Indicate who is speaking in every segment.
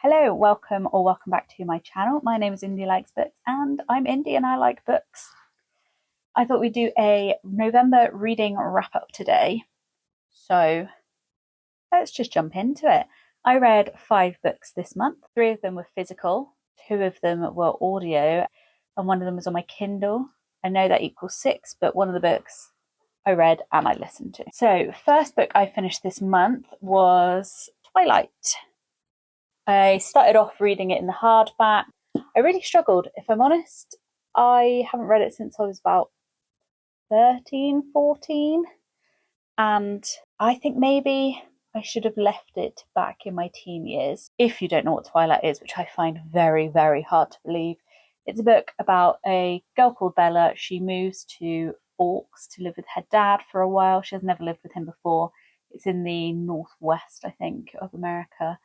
Speaker 1: Hello, welcome back to my channel. My name is Indy Likes Books and I'm Indy and I like books. I thought we'd do a November reading wrap up today. So let's just jump into it. I read 5 books this month. 3 of them were physical, 2 of them were audio, and 1 of them was on my Kindle. I know that equals 6, but one of the books I read and I listened to. So first book I finished this month was Twilight. I started off reading it in the hardback. I really struggled, if I'm honest. I haven't read it since I was about 13, 14. And I think maybe I should have left it back in my teen years. If you don't know what Twilight is, which I find very, very hard to believe, it's a book about a girl called Bella. She moves to Forks to live with her dad for a while. She has never lived with him before. It's in the northwest, I think, of America.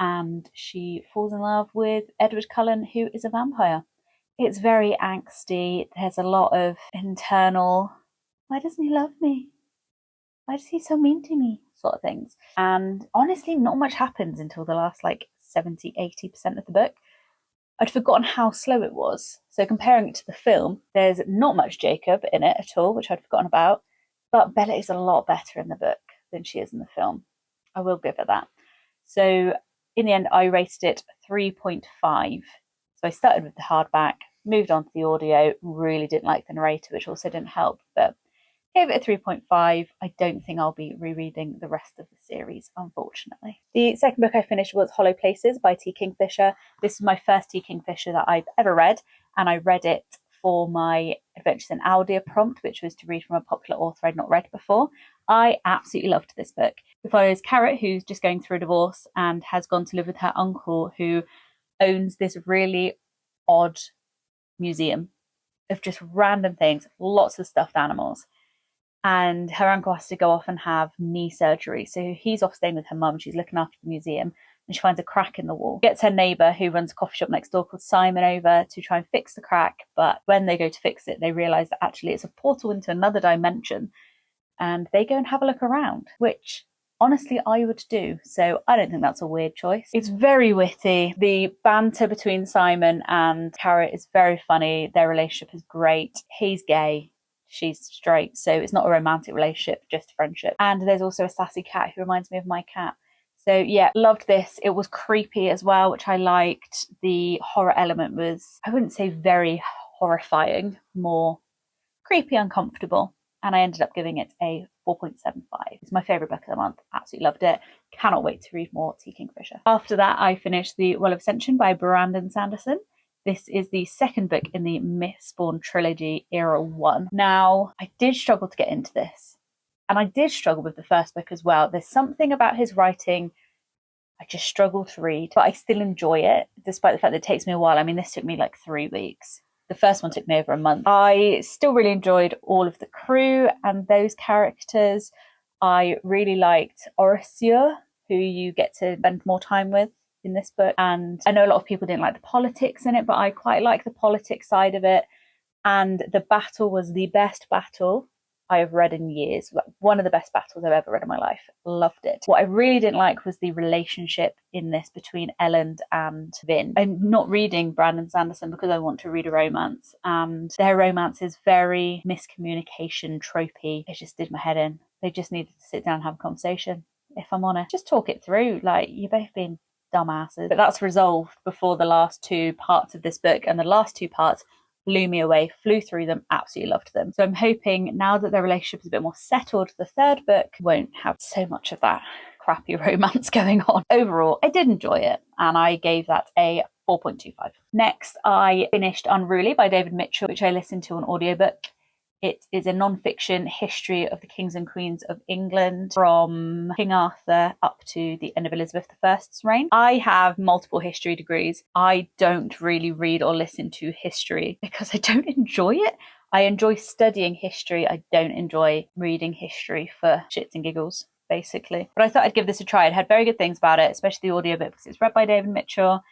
Speaker 1: And she falls in love with Edward Cullen, who is a vampire. It's very angsty. There's a lot of internal, why doesn't he love me? Why is he so mean to me? Sort of things. And honestly, not much happens until the last 70, 80% of the book. I'd forgotten how slow it was. So comparing it to the film, there's not much Jacob in it at all, which I'd forgotten about. But Bella is a lot better in the book than she is in the film. I will give her that. So in the end, I rated it 3.5. So I started with the hardback, moved on to the audio, really didn't like the narrator, which also didn't help, but gave it a 3.5. I don't think I'll be rereading the rest of the series, unfortunately. The second book I finished was Hollow Places by T. Kingfisher. This is my first T. Kingfisher that I've ever read, and I read it for my Adventures in Aldia prompt, which was to read from a popular author I'd not read before. I absolutely loved this book. It follows Carrot, who's just going through a divorce and has gone to live with her uncle, who owns this really odd museum of just random things, lots of stuffed animals. And her uncle has to go off and have knee surgery. So he's off staying with her mum. She's looking after the museum and she finds a crack in the wall. Gets her neighbour, who runs a coffee shop next door called Simon, over to try and fix the crack. But when they go to fix it, they realise that actually it's a portal into another dimension. And they go and have a look around, which honestly I would do. So I don't think that's a weird choice. It's very witty. The banter between Simon and Carrot is very funny. Their relationship is great. He's gay. She's straight, so it's not a romantic relationship, just a friendship. And there's also a sassy cat who reminds me of my cat. So yeah, loved this. It was creepy as well, which I liked. The horror element was, I wouldn't say very horrifying, more creepy, uncomfortable. And I ended up giving it a 4.75. It's my favourite book of the month. Absolutely loved it. Cannot wait to read more T. Kingfisher. After that, I finished The Well of Ascension by Brandon Sanderson. This is the second book in the Mistborn trilogy, Era 1. Now, I did struggle to get into this. And I did struggle with the first book as well. There's something about his writing I just struggle to read, but I still enjoy it, despite the fact that it takes me a while. I mean, this took me 3 weeks. The first one took me over a month. I still really enjoyed all of the crew and those characters. I really liked Horacio, who you get to spend more time with in this book. And I know a lot of people didn't like the politics in it, but I quite like the politics side of it. And the battle was the best battle I have read in years. One of the best battles I've ever read in my life. Loved it. What I really didn't like was the relationship in this between Ellen and Vin. I'm not reading Brandon Sanderson because I want to read a romance, and their romance is very miscommunication tropey. It just did my head in. They just needed to sit down and have a conversation, if I'm honest. Just talk it through. You're both being dumbasses. But that's resolved before the last 2 parts of this book, and the last 2 parts blew me away, flew through them, absolutely loved them. So I'm hoping now that their relationship is a bit more settled, the third book won't have so much of that crappy romance going on. Overall, I did enjoy it, and I gave that a 4.25. Next, I finished Unruly by David Mitchell, which I listened to on audiobook. It is a non-fiction history of the kings and queens of England from King Arthur up to the end of Elizabeth I's reign. I have multiple history degrees. I don't really read or listen to history because I don't enjoy it. I enjoy studying history. I don't enjoy reading history for shits and giggles, basically. But I thought I'd give this a try. It had very good things about it, especially the audiobook because it's read by David Mitchell,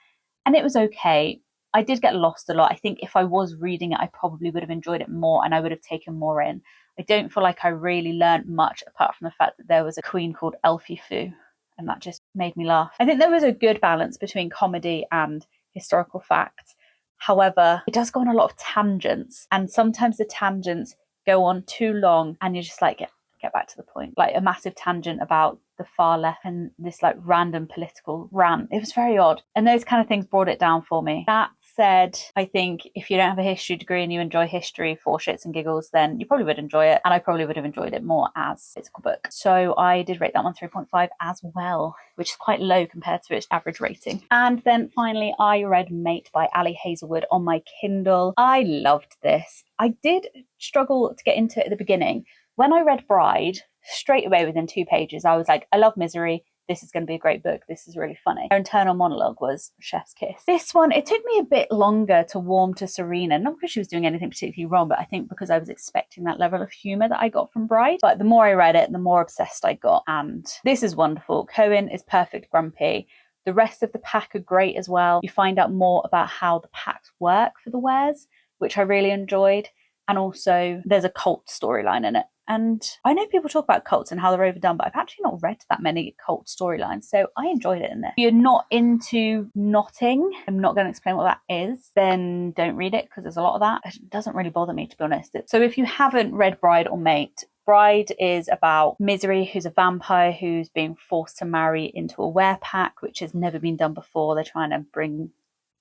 Speaker 1: and it was okay. I did get lost a lot. I think if I was reading it, I probably would have enjoyed it more and I would have taken more in. I don't feel like I really learned much apart from the fact that there was a queen called Elfie Fu. and that just made me laugh. I think there was a good balance between comedy and historical facts. However, it does go on a lot of tangents, and sometimes the tangents go on too long and you're just like, get back to the point. Like a massive tangent about the far left and this like random political rant. It was very odd. And those kind of things brought it down for me. That said, I think if you don't have a history degree and you enjoy history for shits and giggles, then you probably would enjoy it. And I probably would have enjoyed it more as a physical book. So I did rate that one 3.5 as well, which is quite low compared to its average rating. And then finally, I read Mate by Ali Hazelwood on my Kindle. I loved this. I did struggle to get into it at the beginning. When I read Bride, straight away within 2 pages, I was like, I love misery. This is going to be a great book. This is really funny. Her internal monologue was Chef's Kiss. This one, it took me a bit longer to warm to Serena, not because she was doing anything particularly wrong, but I think because I was expecting that level of humour that I got from Bride. But the more I read it, the more obsessed I got. And this is wonderful. Cohen is perfect grumpy. The rest of the pack are great as well. You find out more about how the packs work for the wares, which I really enjoyed. And also there's a cult storyline in it. And I know people talk about cults and how they're overdone, but I've actually not read that many cult storylines, so I enjoyed it in there. If you're not into knotting, I'm not going to explain what that is, then don't read it because there's a lot of that. It doesn't really bother me, to be honest. So if you haven't read Bride or Mate, Bride is about Misery, who's a vampire who's being forced to marry into a werepack, which has never been done before. They're trying to bring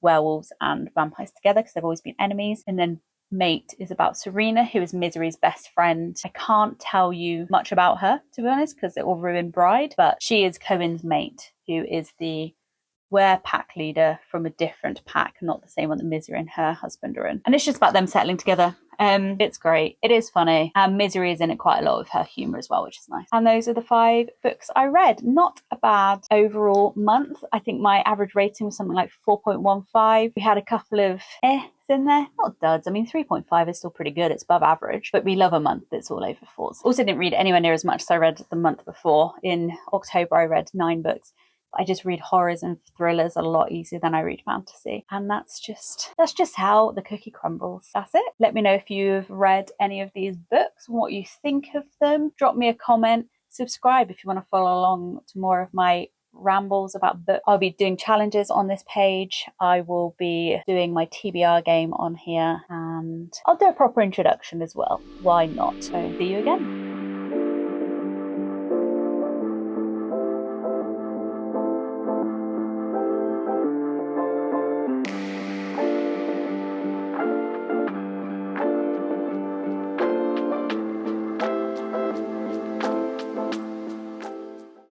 Speaker 1: werewolves and vampires together because they've always been enemies. And then Mate is about Serena, who is Misery's best friend. I can't tell you much about her, to be honest, because it will ruin Bride, but she is Cohen's mate, who is the pack leader from a different pack, not the same one that Misery and her husband are in. And it's just about them settling together. It's great. It is funny. And Misery is in it quite a lot with her humour as well, which is nice. And those are the 5 books I read. Not a bad overall month. I think my average rating was something like 4.15. We had a couple of in there, not duds. I mean, 3.5 is still pretty good. It's above average, but we love a month that's all over 4s. Also didn't read anywhere near as much as I read the month before. In October, I read 9 books. I just read horrors and thrillers a lot easier than I read fantasy. And that's just how the cookie crumbles. That's it. Let me know if you've read any of these books, what you think of them. Drop me a comment. Subscribe if you want to follow along to more of my rambles about books. I'll be doing challenges on this page. I will be doing my TBR game on here, and I'll do a proper introduction as well. Why not? So see you again.